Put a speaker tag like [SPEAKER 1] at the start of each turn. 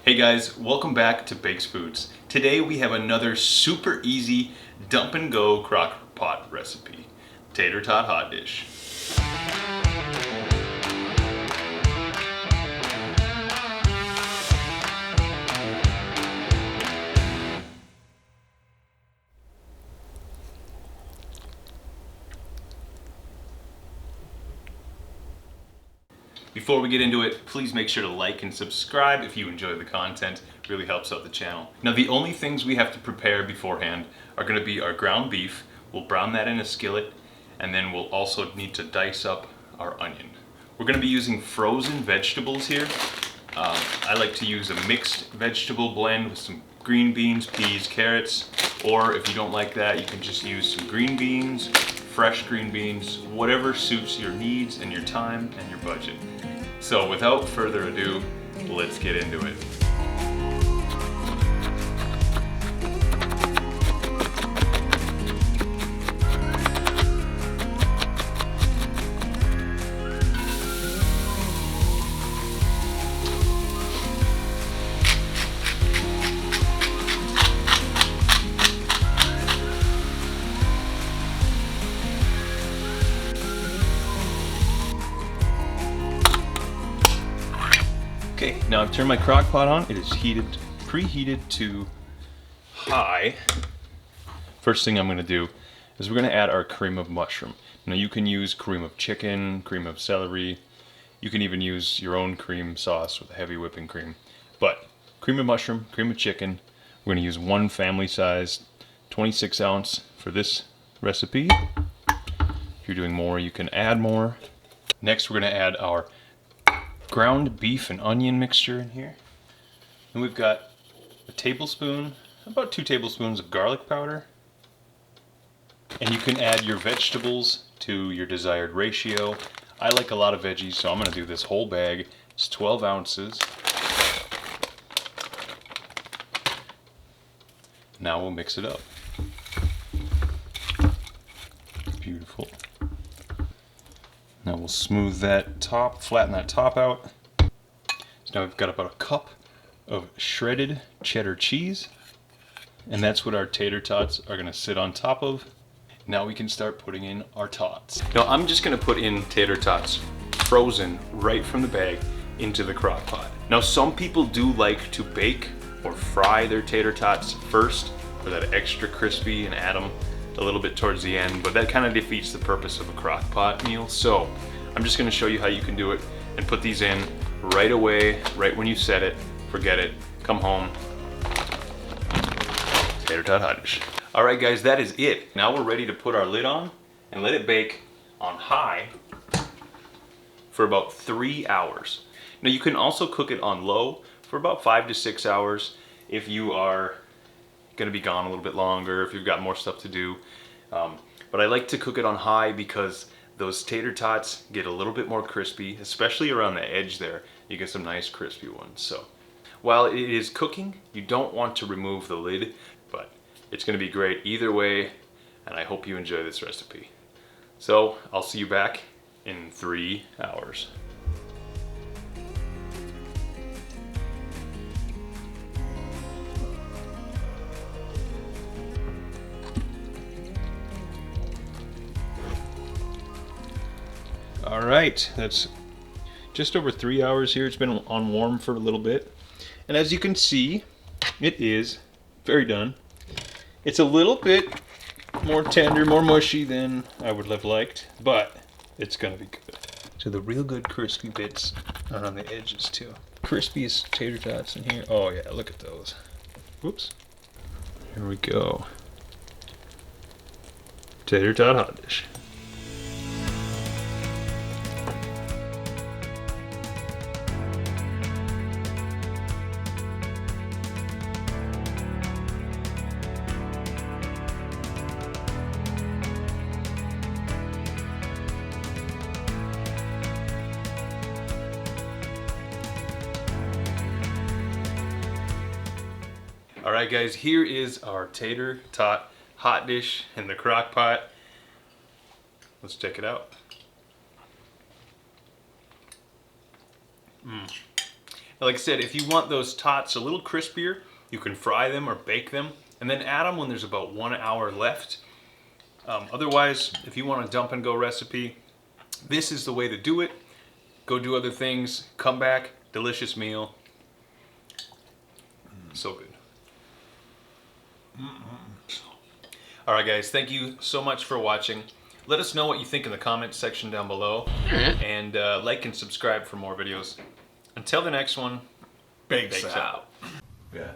[SPEAKER 1] Hey guys, welcome back to Bakes Foods. Today we have another super easy dump and go crock pot recipe, Tater Tot Hotdish. Before we get into it, please make sure to like and subscribe if you enjoy the content. It really helps out the channel. Now the only things we have to prepare beforehand are going to be our ground beef. We'll brown that in a skillet, and then we'll also need to dice up our onion. We're going to be using frozen vegetables here. I like to use a mixed vegetable blend with some green beans, peas, carrots, or if you don't like that, you can just use some green beans, fresh green beans, whatever suits your needs and your time and your budget. So without further ado, let's get into it. Okay, now I've turned my crock pot on. It is preheated to high. First thing I'm going to do is we're going to add our cream of mushroom. Now you can use cream of chicken, cream of celery. You can even use your own cream sauce with a heavy whipping cream. But cream of mushroom, cream of chicken, we're going to use one family size, 26 ounce for this recipe. If you're doing more, you can add more. Next, we're going to add our ground beef and onion mixture in here. And we've got a tablespoon, about 2 tablespoons of garlic powder. And you can add your vegetables to your desired ratio. I like a lot of veggies, so I'm going to do this whole bag. It's 12 ounces. Now we'll mix it up. Beautiful. Now we'll smooth that top, flatten that top out. So now we've got about a cup of shredded cheddar cheese. And that's what our tater tots are gonna sit on top of. Now we can start putting in our tots. Now I'm just gonna put in tater tots frozen right from the bag into the crock pot. Now some people do like to bake or fry their tater tots first for that extra crispy and add them a little bit towards the end, but that kind of defeats the purpose of a crock pot meal. So I'm just going to show you how you can do it and put these in right away, right when you set it. Forget it, come home, Tater Tot Hotdish. All right guys, that is it. Now we're ready to put our lid on and let it bake on high for about 3 hours. Now you can also cook it on low for about 5 to 6 hours if you are going to be gone a little bit longer, if you've got more stuff to do. But I like to cook it on high because those tater tots get a little bit more crispy, especially around the edge there. You get some nice crispy ones. So while it is cooking, you don't want to remove the lid, but it's going to be great either way, and I hope you enjoy this recipe. So I'll see you back in 3 hours. All right, that's just over 3 hours here. It's been on warm for a little bit. And as you can see, it is very done. It's a little bit more tender, more mushy than I would have liked, but it's gonna be good. So the real good crispy bits are on the edges too. Crispiest tater tots in here. Oh yeah, look at those. Whoops. Here we go. Tater Tot Hotdish. Alright guys, here is our Tater Tot Hotdish in the crock pot. Let's check it out. Like I said, if you want those tots a little crispier, you can fry them or bake them, and then add them when there's about 1 hour left. Otherwise, if you want a dump and go recipe, this is the way to do it. Go do other things, come back, delicious meal. So good. All right, guys, thank you so much for watching. Let us know what you think in the comments section down below, and like and subscribe for more videos. Until the next one,
[SPEAKER 2] Bakes out.
[SPEAKER 1] Yeah.